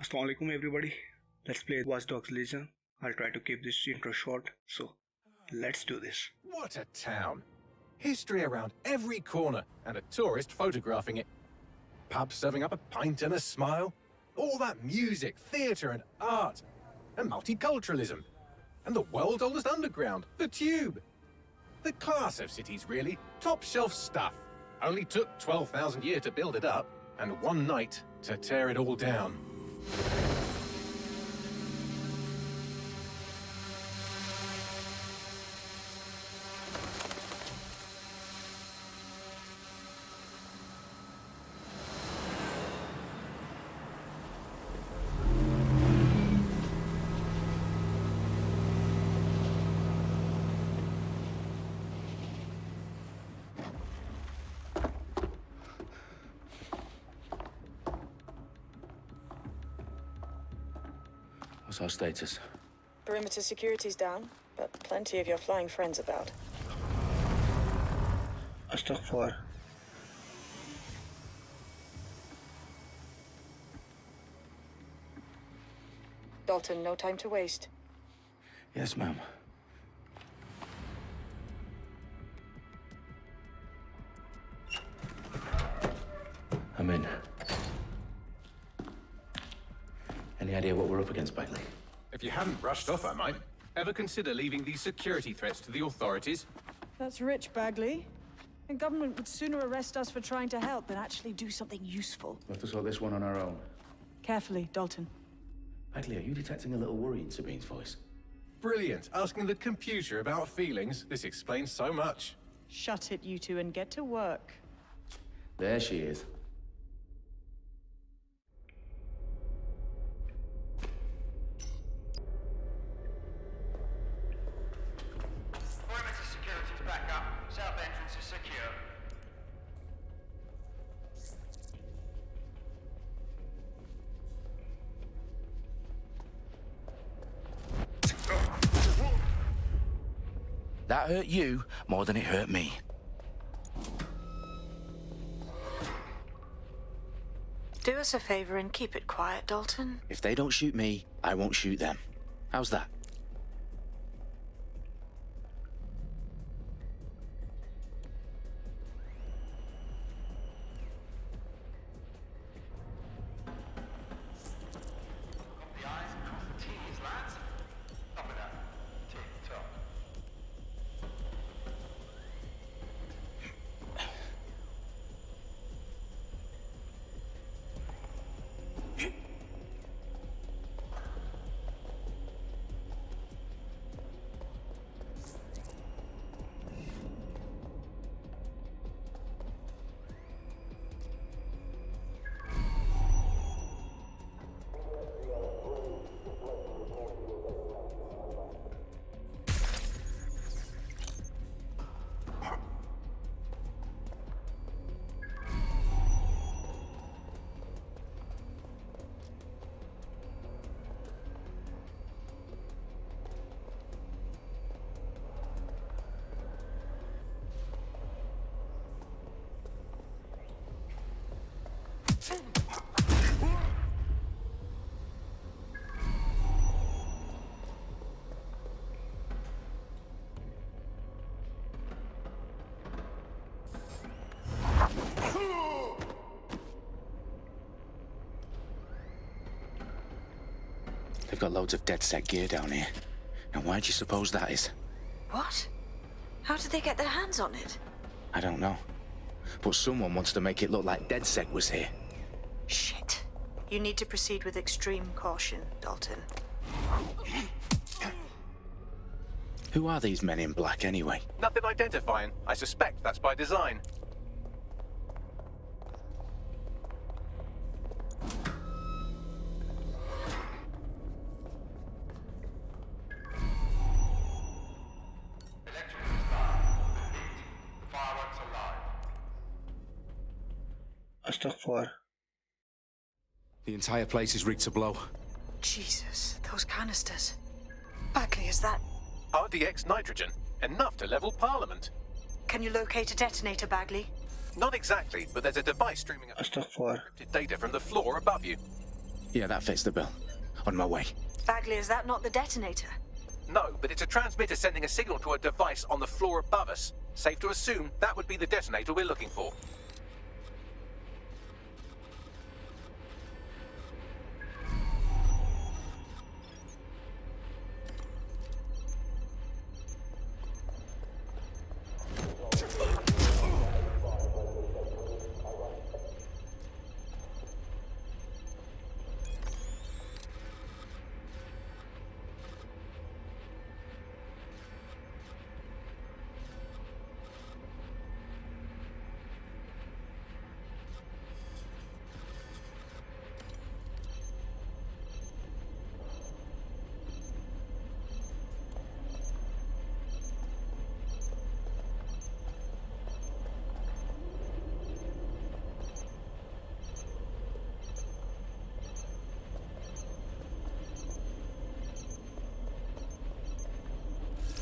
Assalamualaikum everybody. Let's play Watch Dogs Legion. I'll try to keep this intro short, so let's do this. What a town. History around every corner and a tourist photographing it. Pubs serving up a pint and a smile. All that music, theatre and art. And multiculturalism. And the world's oldest underground, the Tube. The class of cities, really. Top shelf stuff. Only took 12,000 years to build it up, and one night to tear it all down. What's our status? Perimeter security's down, but plenty of your flying friends about. Astaghfar. Dalton, no time to waste. Yes, ma'am. I'm in. Any idea what we're up against, Bagley? If you hadn't rushed off, I might. Ever consider leaving these security threats to the authorities? That's rich, Bagley. And government would sooner arrest us for trying to help than actually do something useful. We'll have to sort this one on our own. Carefully, Dalton. Bagley, are you detecting a little worry in Sabine's voice? Brilliant. Asking the computer about feelings. This explains so much. Shut it, you two, and get to work. There she is. Perimeter security's back up. South entrance is secure. That hurt you more than it hurt me. Do us a favor and keep it quiet, Dalton. If they don't shoot me, I won't shoot them. How's that? The eyes across the T's, lads. Stop it up. Tick-tock. They've got loads of dead set gear down here. And why do you suppose that is? What? How did they get their hands on it? I don't know. But someone wants to make it look like DedSec was here. Shit. You need to proceed with extreme caution, Dalton. Who are these men in black anyway? Nothing identifying. I suspect that's by design. Electrical start. The fireworks are live. Astaghfar. The entire place is rigged to blow. Jesus, those canisters. Bagley, is that... RDX nitrogen. Enough to level Parliament. Can you locate a detonator, Bagley? Not exactly, but there's a device streaming Astaghfar. encrypted data from the floor above you. Yeah, that fits the bill. On my way. Bagley, is that not the detonator? No, but it's a transmitter sending a signal to a device on the floor above us. Safe to assume that would be the detonator we're looking for.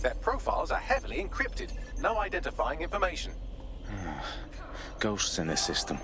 Their profiles are heavily encrypted. No identifying information. Ghosts in the system.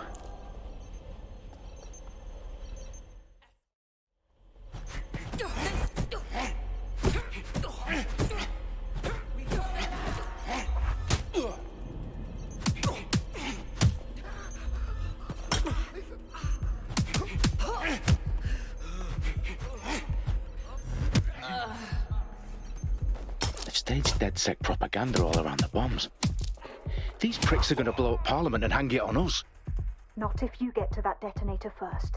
Staged DedSec propaganda all around the bombs. These pricks are going to blow up Parliament and hang it on us. Not if you get to that detonator first.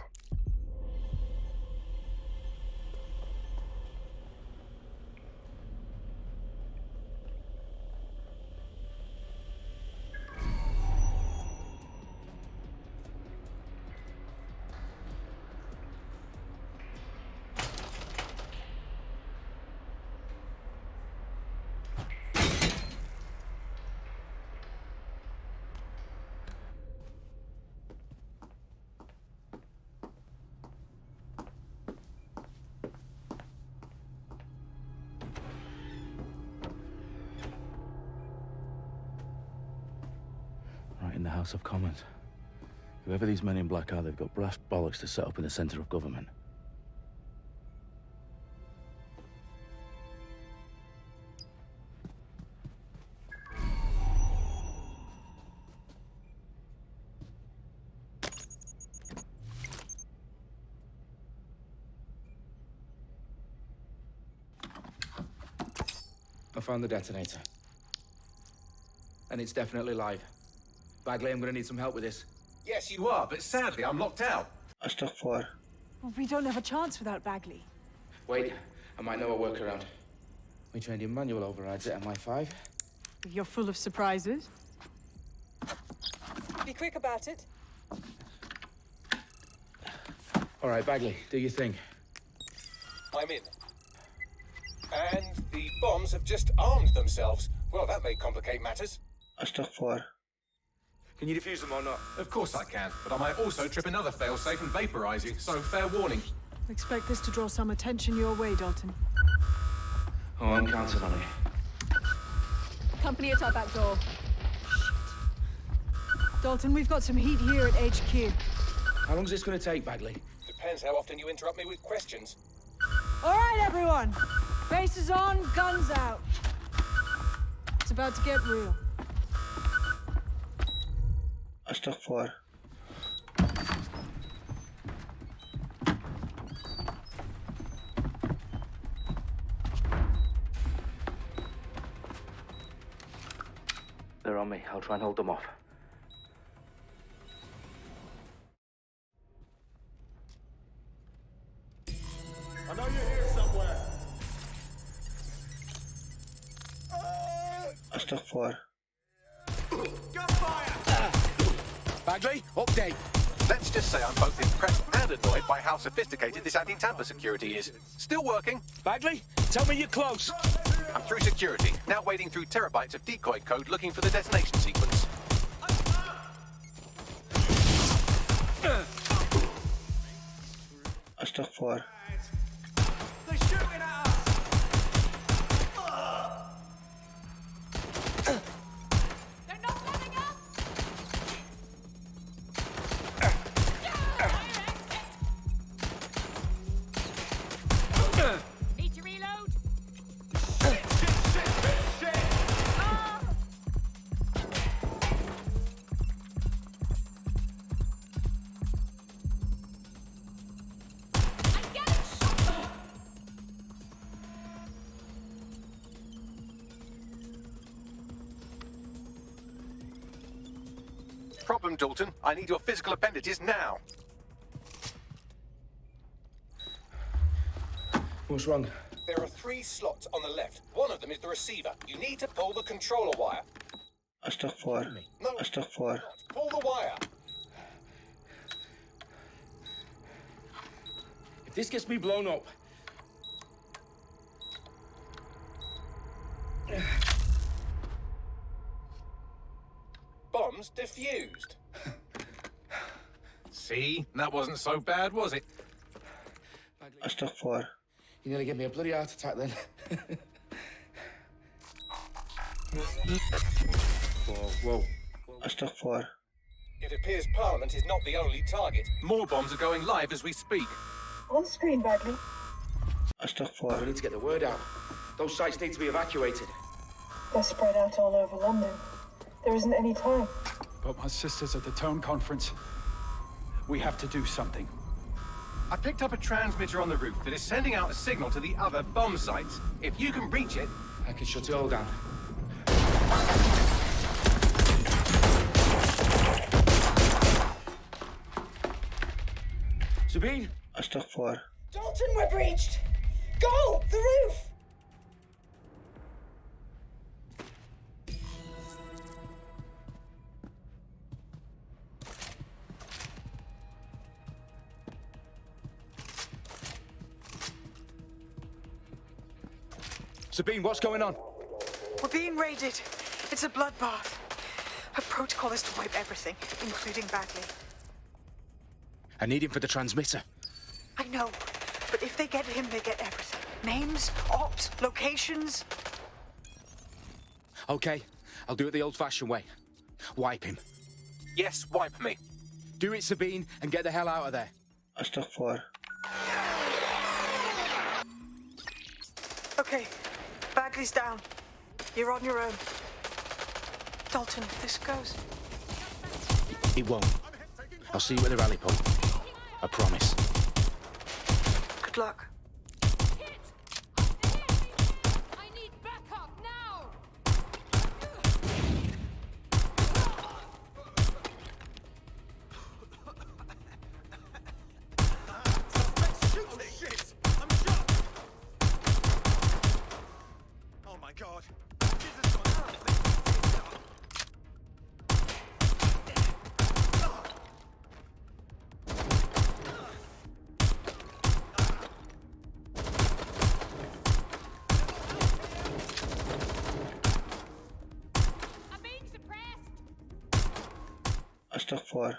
Right in the House of Commons. Whoever these men in black are, they've got brass bollocks to set up in the centre of government. I found the detonator. And it's definitely live. Bagley, I'm gonna need some help with this. Yes, you are, but sadly I'm locked out. Stuck for. Well, we don't have a chance without Bagley. Wait, I might know a workaround. We trained in manual overrides at MI5. You're full of surprises. Be quick about it. All right, Bagley, do your thing. I'm in. And the bombs have just armed themselves. Well, that may complicate matters. Stuck for. Can you defuse them or not? Of course I can, but I might also trip another failsafe and vaporize you, so fair warning. Expect this to draw some attention your way, Dalton. Oh, I'm counting on it. Company at our back door. Shit. Dalton, we've got some heat here at HQ. How long is this gonna take, Bagley? Depends how often you interrupt me with questions. All right, everyone. Faces on, guns out. It's about to get real. Stuck for. They're on me. I'll try and hold them off. I know you're here somewhere. Stuck for. Gunfire! Bagley, update. Let's just say I'm both impressed and annoyed by how sophisticated this anti-tamper security is. Still working. Bagley, tell me you're close. I'm through security, now wading through terabytes of decoy code looking for the detonation sequence. Stuck for. They're shooting at us! They're not letting us! problem, Dalton. I need your physical appendages now. What's wrong? There are 3 slots on the left. One of them is the receiver. You need to pull the controller wire. Astaghfar. No, Astaghfar. pull the wire. If this gets me blown up... Bombs defused. See? That wasn't so bad, was it? Astaghfar. You nearly gave me a bloody heart attack then. Whoa. Astaghfar. It appears Parliament is not the only target. More bombs are going live as we speak. On screen, Bagley. We Astaghfar. need to get the word out. Those sites need to be evacuated. They're spread out all over London. There isn't any time. But my sister's at the town conference. We have to do something. I picked up a transmitter on the roof that is sending out a signal to the other bomb sites. If you can reach it... I can shut it all down. Sabine? Astaghfar. Dalton, we're breached! Go! The roof! Sabine, what's going on? We're being raided. It's a bloodbath. Her protocol is to wipe everything, including Bagley. I need him for the transmitter. I know, but if they get him, they get everything. Names, ops, locations. Okay, I'll do it the old-fashioned way. Wipe him. Yes, wipe me. Do it, Sabine, and get the hell out of there. Astaghfar. Okay, Bagley's down. You're on your own. Dalton, if this goes... It won't. I'll see you at the rally point. I promise. Good luck. I need backup now! Shit! I'm shot! Oh my god. Jesus on earth. I'm being suppressed! Astaghfar.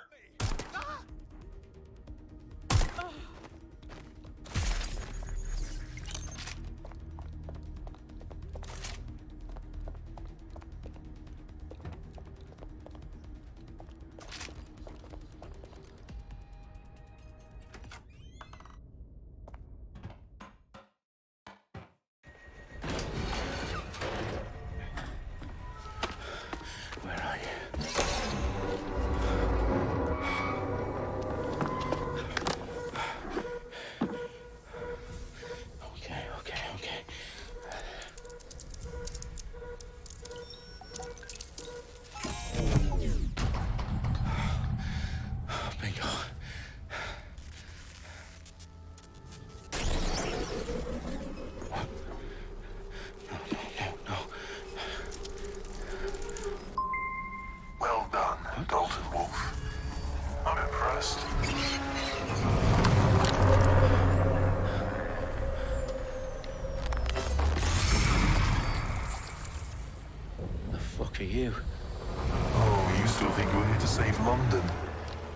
Where are you? Okay. Bingo. No. Well done, Dalton Wolfe. I'm impressed. The fuck are you? Oh, you still think you're here to save London?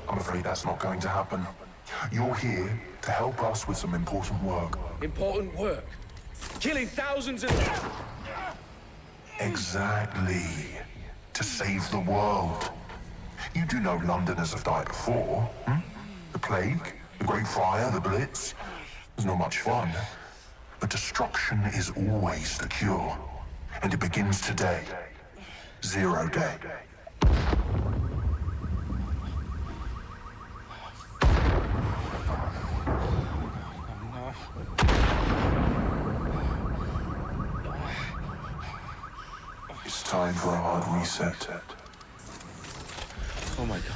I'm afraid that's not going to happen. You're here to help us with some important work. Important work. Killing thousands of... Exactly. To save the world. You do know Londoners have died before, hmm? The plague, the Great Fire, the Blitz. It's not much fun. But destruction is always the cure. And it begins today. 0 day. It's time for a hard reset. Oh my God.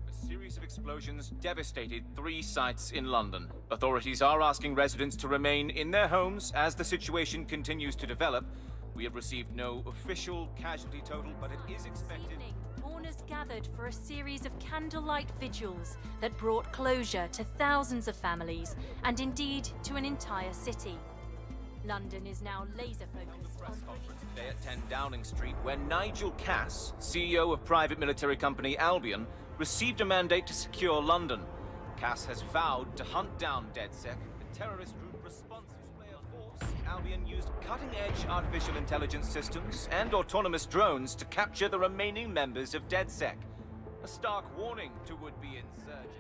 A series of explosions devastated 3 sites in London. Authorities are asking residents to remain in their homes as the situation continues to develop. We have received no official casualty total, but it is expected. Mourners gathered for a series of candlelight vigils that brought closure to thousands of families and indeed to an entire city. London is now laser-focused on... Today at 10 Downing Street, where Nigel Cass, CEO of private military company Albion, received a mandate to secure London. Cass has vowed to hunt down DedSec, the terrorist group responsible for force. Albion used cutting-edge artificial intelligence systems and autonomous drones to capture the remaining members of DedSec. A stark warning to would-be insurgents.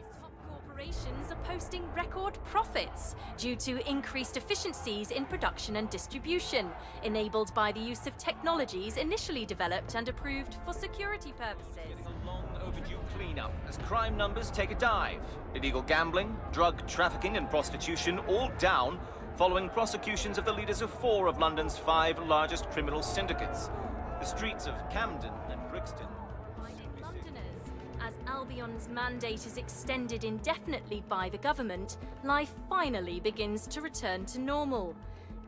Corporations are posting record profits due to increased efficiencies in production and distribution, enabled by the use of technologies initially developed and approved for security purposes. Getting a long overdue cleanup as crime numbers take a dive. Illegal gambling, drug trafficking and prostitution all down following prosecutions of the leaders of 4 of London's 5 largest criminal syndicates. The streets of Camden and Brixton. As Albion's mandate is extended indefinitely by the government, life finally begins to return to normal.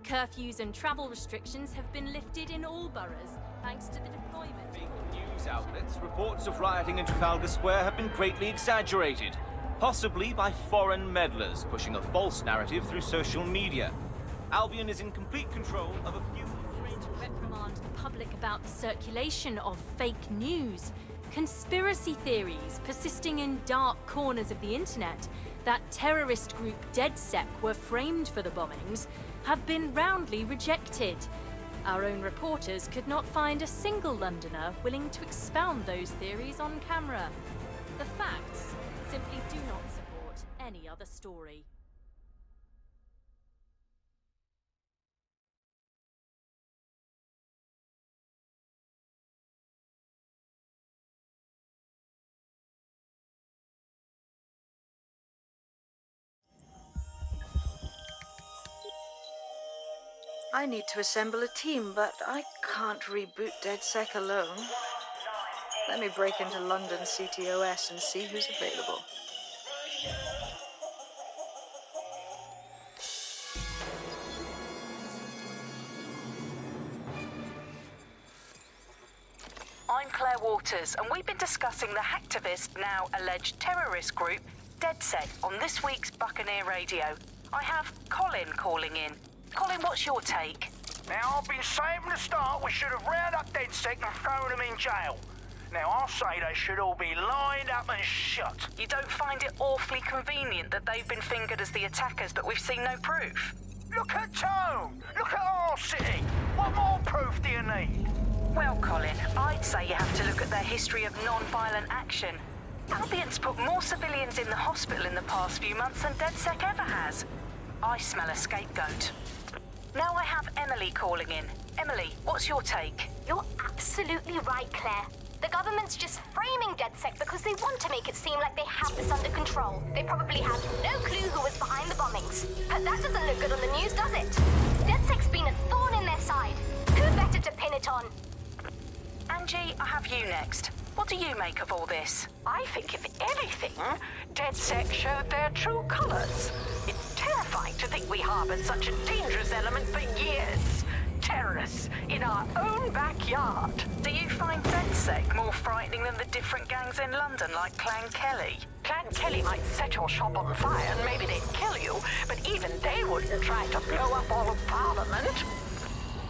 Curfews and travel restrictions have been lifted in all boroughs, thanks to the deployment... Fake news outlets, reports of rioting in Trafalgar Square have been greatly exaggerated, possibly by foreign meddlers pushing a false narrative through social media. Albion is in complete control of a few... To reprimand the public about the circulation of fake news. Conspiracy theories persisting in dark corners of the internet that terrorist group DedSec were framed for the bombings have been roundly rejected. Our own reporters could not find a single Londoner willing to expound those theories on camera. The facts simply do not support any other story. I need to assemble a team, but I can't reboot DedSec alone. Let me break into London CTOS and see who's available. I'm Claire Waters, and we've been discussing the hacktivist, now alleged terrorist group, DedSec, on this week's Buccaneer Radio. I have Colin calling in. Colin, what's your take? Now, I've been saying from the start we should have rounded up DedSec and thrown them in jail. Now, I'll say they should all be lined up and shot. You don't find it awfully convenient that they've been fingered as the attackers, but we've seen no proof? Look at Tone! Look at our city! What more proof do you need? Well, Colin, I'd say you have to look at their history of non-violent action. Albion's put more civilians in the hospital in the past few months than DedSec ever has. I smell a scapegoat. Now I have Emily calling in. Emily, what's your take? You're absolutely right, Claire. The government's just framing DedSec because they want to make it seem like they have this under control. They probably have no clue who was behind the bombings. But that doesn't look good on the news, does it? DedSec's been a thorn in their side. Who better to pin it on? Angie, I have you next. What do you make of all this? I think, if anything, DedSec showed their true colors. It's terrifying to think we harbored such a dangerous element for years. Terrorists in our own backyard. Do you find DedSec more frightening than the different gangs in London, like Clan Kelley? Clan Kelley might set your shop on fire and maybe they'd kill you, but even they wouldn't try to blow up all of Parliament.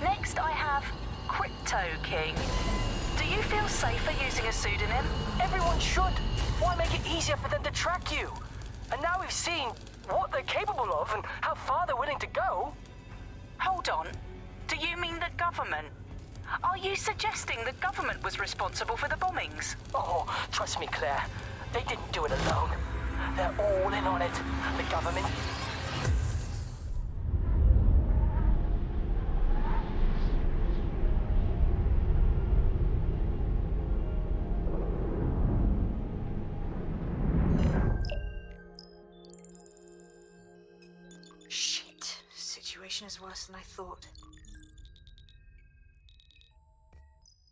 Next, I have Crypto King. Do you feel safer using a pseudonym? Everyone should. Why make it easier for them to track you? And now we've seen what they're capable of and how far they're willing to go. Hold on. Do you mean the government? Are you suggesting the government was responsible for the bombings? Oh, trust me, Claire. They didn't do it alone. They're all in on it. The government... is worse than I thought.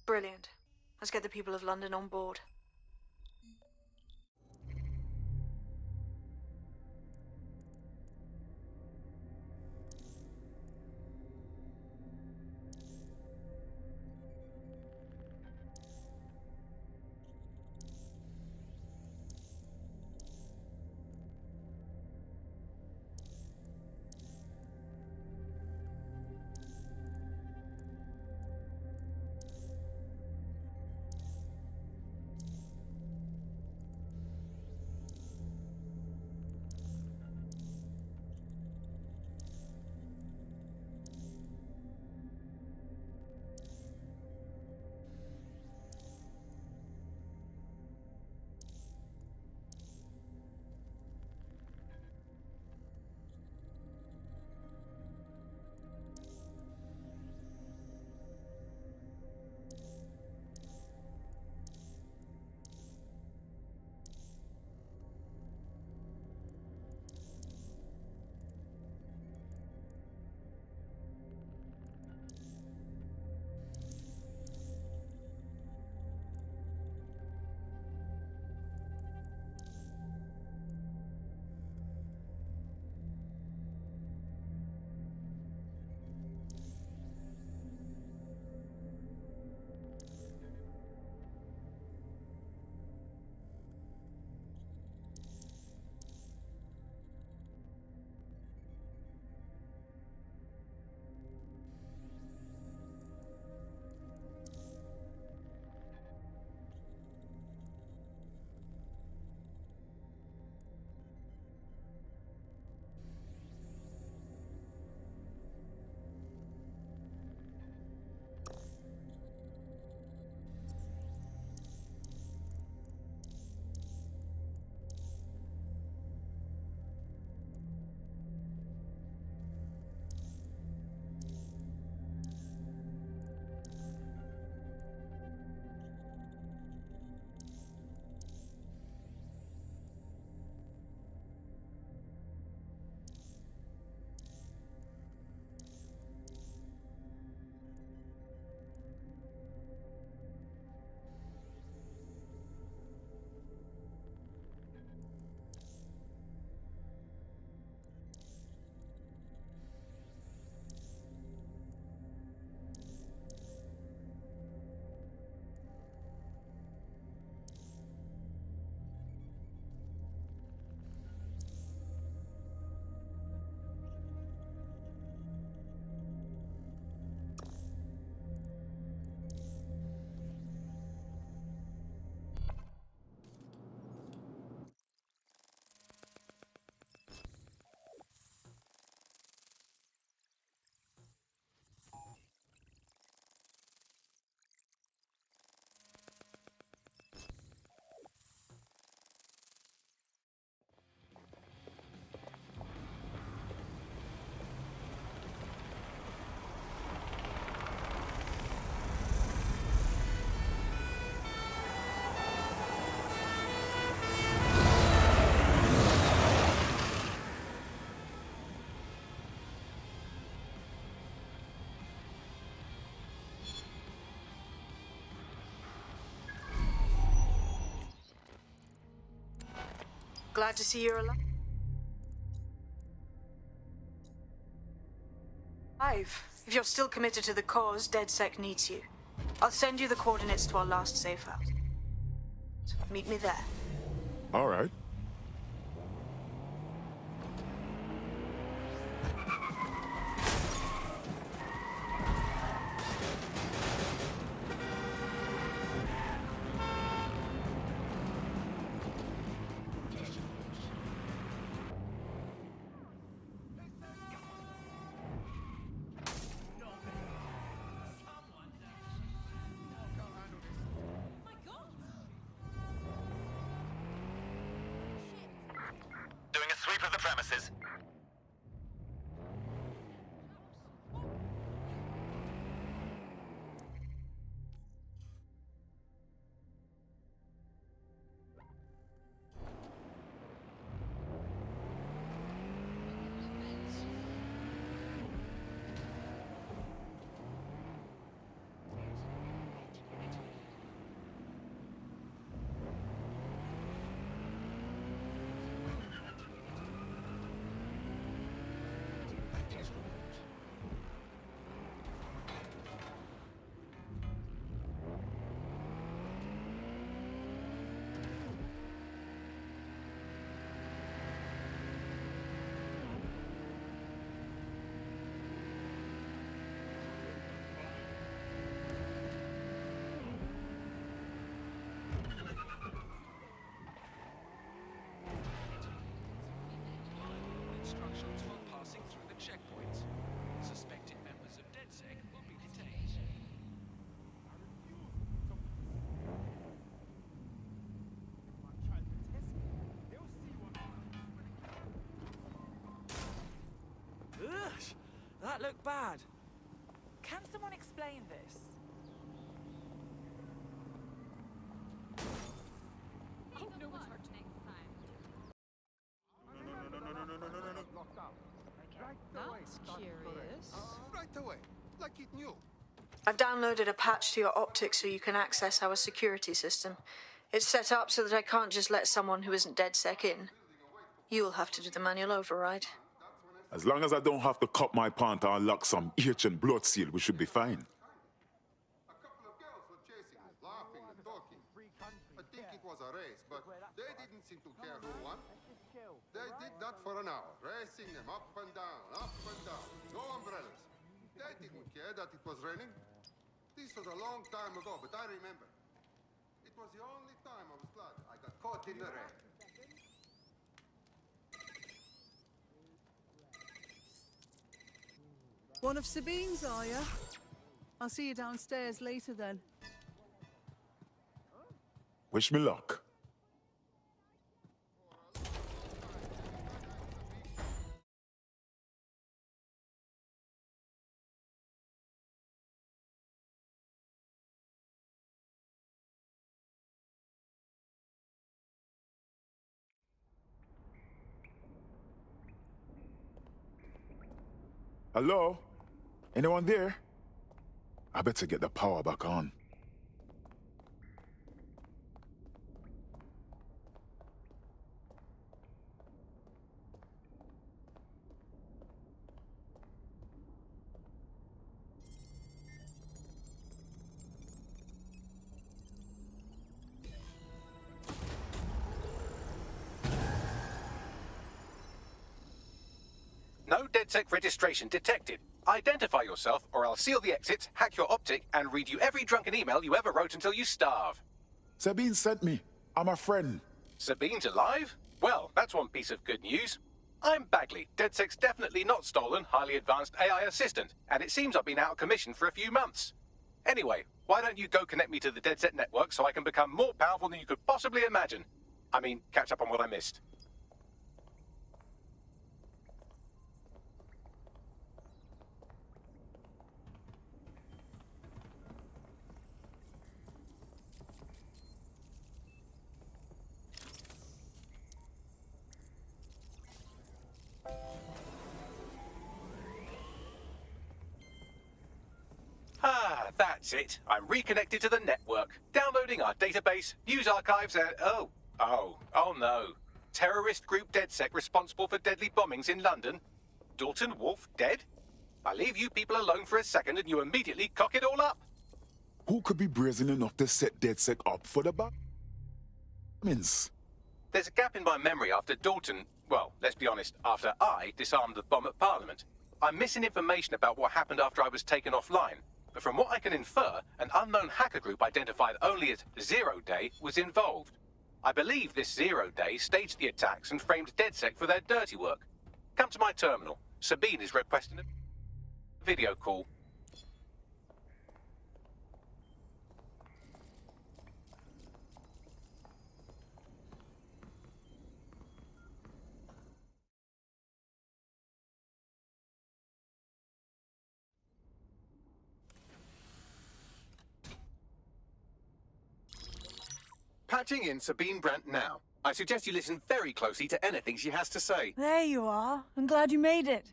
Brilliant. Let's get the people of London on board. Glad to see you're alive. If you're still committed to the cause, DedSec needs you. I'll send you the coordinates to our last safe house. Meet me there. All right. Doing a sweep of the premises. Actions while passing through the checkpoints. Suspected members of DedSec will be detained. Ugh, that looked bad. Can someone explain this? Oh no, it's hard to next time. That's curious. Right away, like it knew. I've downloaded a patch to your optics so you can access our security system. It's set up so that I can't just let someone who isn't DedSec in. You'll have to do the manual override. As long as I don't have to cut my pant or unlock some ancient blood seal, we should be fine. A couple of girls were chasing us, laughing and talking. I think it was a race, but they didn't seem to care who won. They did that for an hour, racing them up and down, no umbrellas. They didn't care that it was raining. This was a long time ago, but I remember. It was the only time I was glad I got caught in the rain. One of Sabine's, are you? I'll see you downstairs later then. Wish me luck. Hello? Anyone there? I better get the power back on. No DedSec registration detected. Identify yourself, or I'll seal the exits, hack your optic, and read you every drunken email you ever wrote until you starve. Sabine sent me. I'm a friend. Sabine's alive? Well, that's one piece of good news. I'm Bagley, DedSec's definitely not stolen, highly advanced AI assistant, and it seems I've been out of commission for a few months. Anyway, why don't you go connect me to the DedSec network so I can become more powerful than you could possibly imagine? I mean, catch up on what I missed. Ah, that's it. I'm reconnected to the network. Downloading our database, news archives, and... Oh no. Terrorist group DedSec responsible for deadly bombings in London. Dalton, Wolfe, dead? I leave you people alone for a second and you immediately cock it all up. Who could be brazen enough to set DedSec up for the bombings? There's a gap in my memory after Dalton... Well, let's be honest, after I disarmed the bomb at Parliament. I'm missing information about what happened after I was taken offline. But from what I can infer, an unknown hacker group identified only as Zero Day was involved. I believe this Zero Day staged the attacks and framed DedSec for their dirty work. Come to my terminal. Sabine is requesting a video call. Patching in Sabine Brandt now. I suggest you listen very closely to anything she has to say. There you are. I'm glad you made it.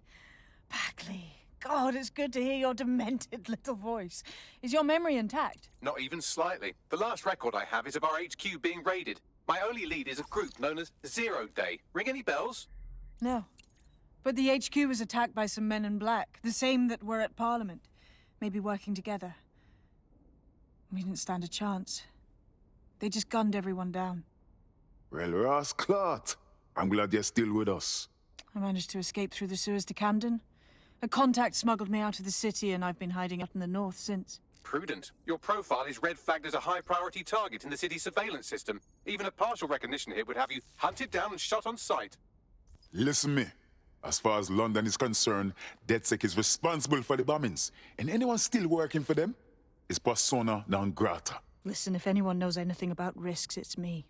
Bagley. God, it's good to hear your demented little voice. Is your memory intact? Not even slightly. The last record I have is of our HQ being raided. My only lead is a group known as Zero Day. Ring any bells? No. But the HQ was attacked by some men in black, the same that were at Parliament. Maybe working together. We didn't stand a chance. They just gunned everyone down. Well, Ross Clot, I'm glad you're still with us. I managed to escape through the sewers to Camden. A contact smuggled me out of the city, and I've been hiding out in the north since. Prudent. Your profile is red flagged as a high-priority target in the city's surveillance system. Even a partial recognition here would have you hunted down and shot on sight. Listen me. As far as London is concerned, DedSec is responsible for the bombings, and anyone still working for them is persona non grata. Listen, if anyone knows anything about risks, it's me.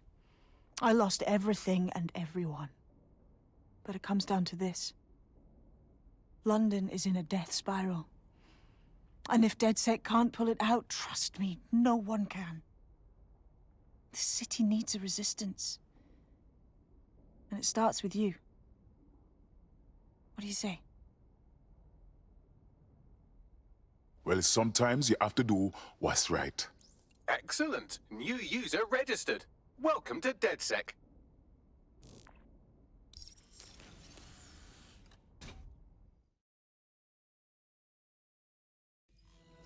I lost everything and everyone. But it comes down to this. London is in a death spiral. And if DedSec can't pull it out, trust me, no one can. The city needs a resistance. And it starts with you. What do you say? Well, sometimes you have to do what's right. Excellent. New user registered. Welcome to DedSec.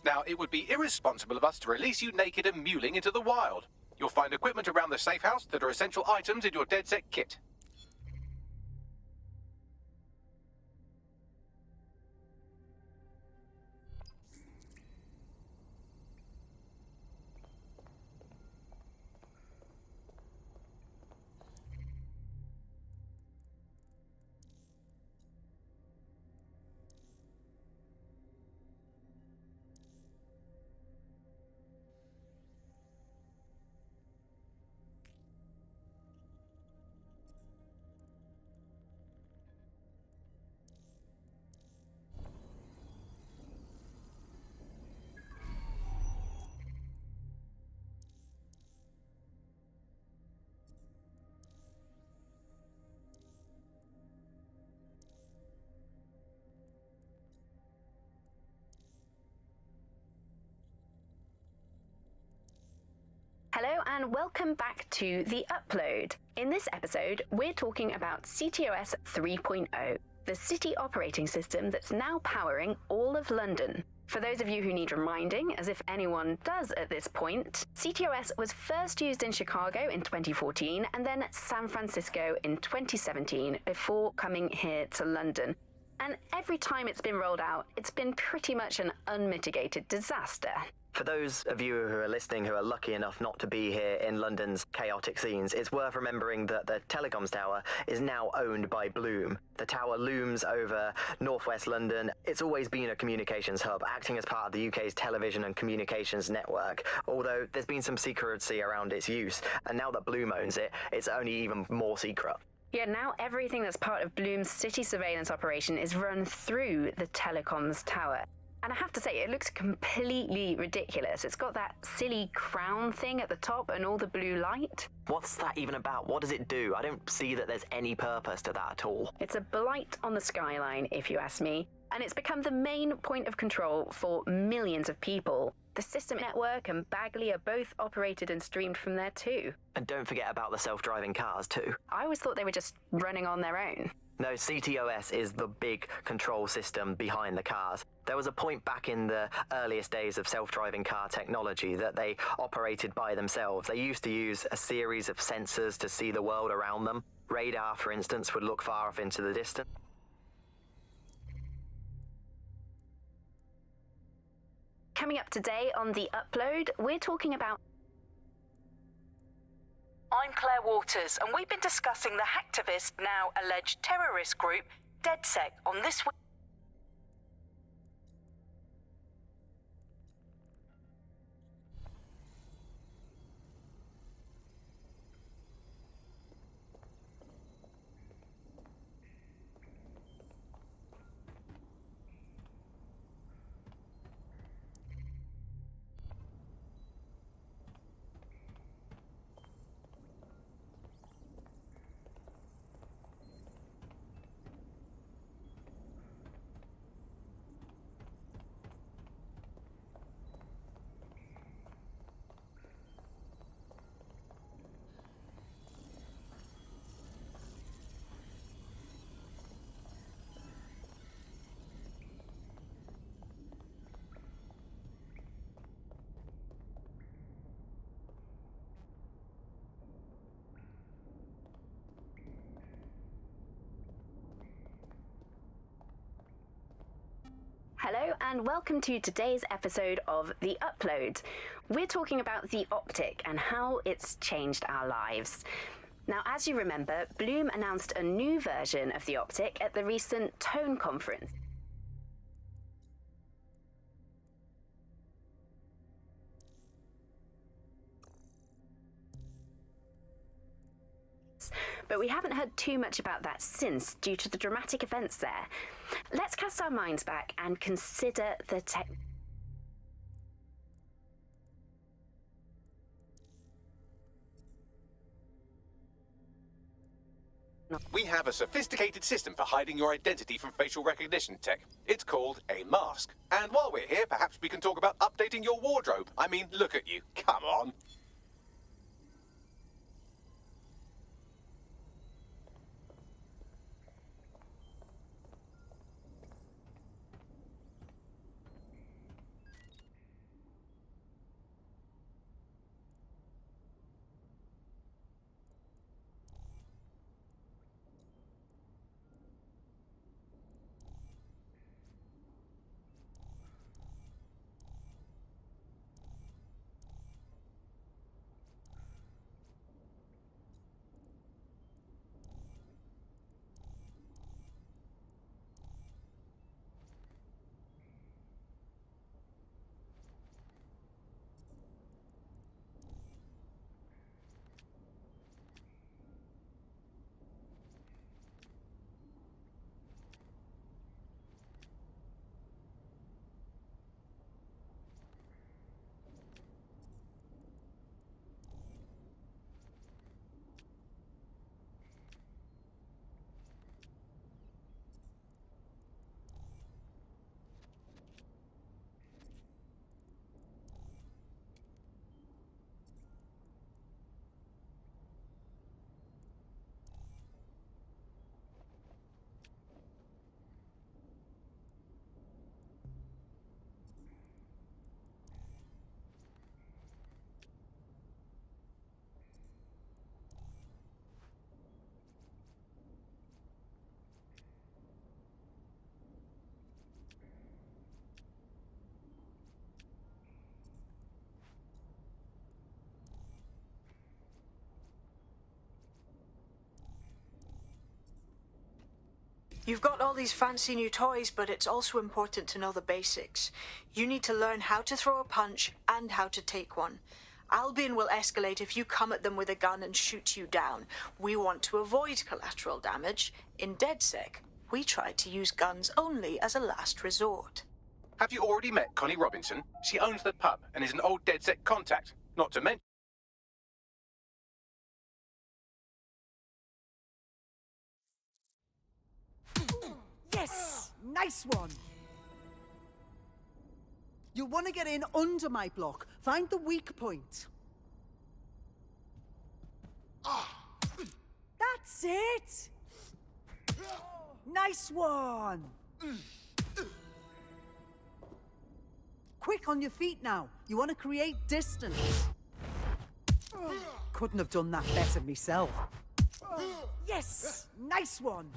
Now, it would be irresponsible of us to release you naked and mewling into the wild. You'll find equipment around the safe house that are essential items in your DedSec kit. Hello and welcome back to The Upload. In this episode, we're talking about CTOS 3.0, the city operating system that's now powering all of London. For those of you who need reminding, as if anyone does at this point, CTOS was first used in Chicago in 2014 and then San Francisco in 2017 before coming here to London. And every time it's been rolled out, it's been pretty much an unmitigated disaster. For those of you who are listening who are lucky enough not to be here in London's chaotic scenes, it's worth remembering that the telecoms tower is now owned by Bloom. The tower looms over northwest London. It's always been a communications hub, acting as part of the UK's television and communications network, although there's been some secrecy around its use, and now that Bloom owns it, it's only even more secret. Yeah, now everything that's part of Bloom's city surveillance operation is run through the telecoms tower. And I have to say, it looks completely ridiculous. It's got that silly crown thing at the top and all the blue light. What's that even about? What does it do? I don't see that there's any purpose to that at all. It's a blight on the skyline, if you ask me. And it's become the main point of control for millions of people. The System Network and Bagley are both operated and streamed from there too. And don't forget about the self-driving cars too. I always thought they were just running on their own. No, CTOS is the big control system behind the cars. There was a point back in the earliest days of self-driving car technology that they operated by themselves. They used to use a series of sensors to see the world around them. Radar, for instance, would look far off into the distance. Coming up today on The Upload, we're talking about... I'm Claire Waters, and we've been discussing the hacktivist, now alleged terrorist group, DedSec, on this week. Hello and welcome to today's episode of The Upload. We're talking about the optic and how it's changed our lives. Now, as you remember, Bloom announced a new version of the optic at the recent Tone conference. But we haven't heard too much about that since, due to the dramatic events there. Let's cast our minds back and consider the We have a sophisticated system for hiding your identity from facial recognition tech. It's called a mask. And while we're here, perhaps we can talk about updating your wardrobe. I mean, look at you. Come on. You've got all these fancy new toys, but it's also important to know the basics. You need to learn how to throw a punch and how to take one. Albion will escalate if you come at them with a gun and shoot you down. We want to avoid collateral damage. In DedSec, we try to use guns only as a last resort. Have you already met Connie Robinson? She owns the pub and is an old DedSec contact. Not to mention... Yes! Nice one! You'll want to get in under my block. Find the weak point. That's it! Nice one! Quick on your feet now. You want to create distance. Couldn't have done that better myself. Yes! Nice one!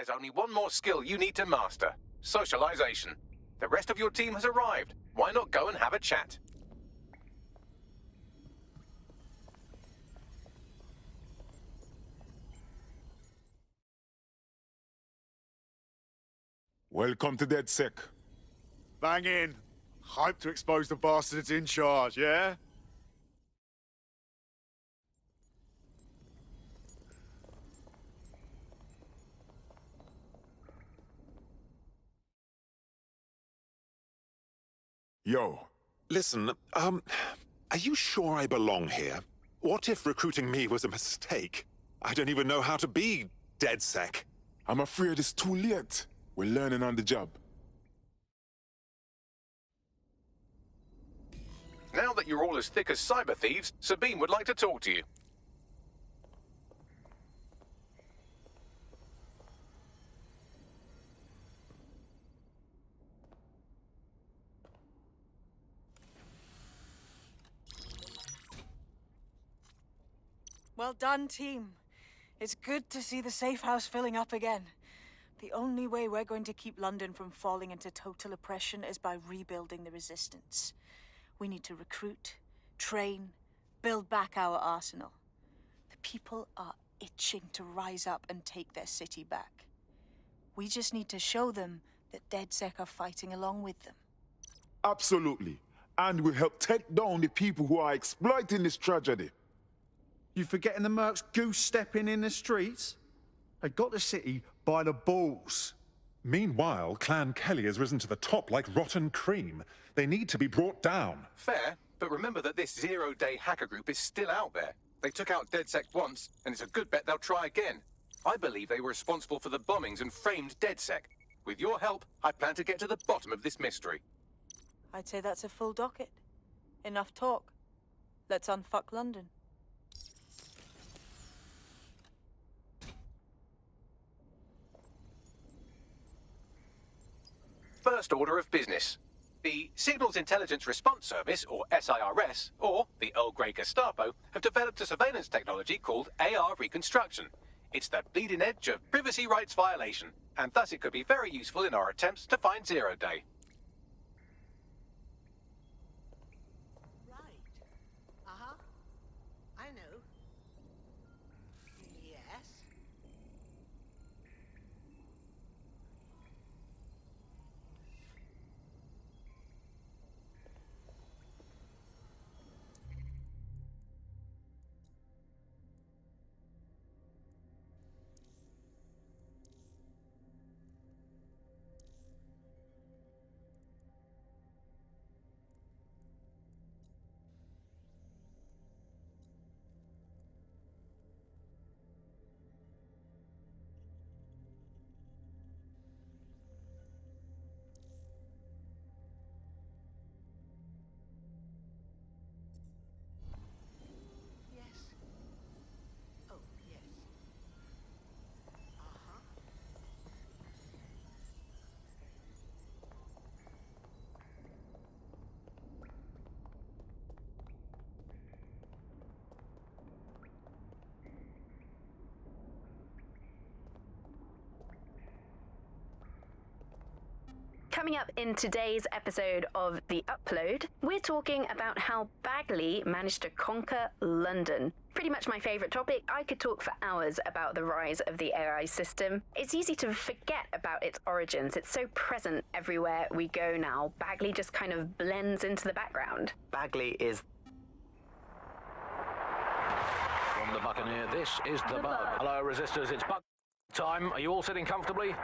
There's only one more skill you need to master. Socialization. The rest of your team has arrived. Why not go and have a chat? Welcome to DedSec. Bang in. Hype to expose the bastards in charge, yeah? Yo. Listen, are you sure I belong here? What if recruiting me was a mistake? I don't even know how to be DedSec. I'm afraid it's too late. We're learning on the job. Now that you're all as thick as cyber thieves, Sabine would like to talk to you. Well done, team. It's good to see the safe house filling up again. The only way we're going to keep London from falling into total oppression is by rebuilding the resistance. We need to recruit, train, build back our arsenal. The people are itching to rise up and take their city back. We just need to show them that DedSec are fighting along with them. Absolutely. And we'll help take down the people who are exploiting this tragedy. You forgetting the mercs goose-stepping in the streets? They got the city by the balls. Meanwhile, Clan Kelley has risen to the top like rotten cream. They need to be brought down. Fair, but remember that this zero-day hacker group is still out there. They took out DedSec once, and it's a good bet they'll try again. I believe they were responsible for the bombings and framed DedSec. With your help, I plan to get to the bottom of this mystery. I'd say that's a full docket. Enough talk. Let's unfuck London. First order of business. The Signals Intelligence Response Service, or SIRS, or the Earl Grey Gestapo, have developed a surveillance technology called AR Reconstruction. It's the bleeding edge of privacy rights violation, and thus it could be very useful in our attempts to find Zero Day. Uh-huh. I know. Yes. Coming up in today's episode of The Upload, we're talking about how Bagley managed to conquer London. Pretty much my favourite topic. I could talk for hours about the rise of the AI system. It's easy to forget about its origins. It's so present everywhere we go now. Bagley just kind of blends into the background. Bagley is... From the Buccaneer, this is The Bug. Hello, Resistors, it's Bug time. Are you all sitting comfortably?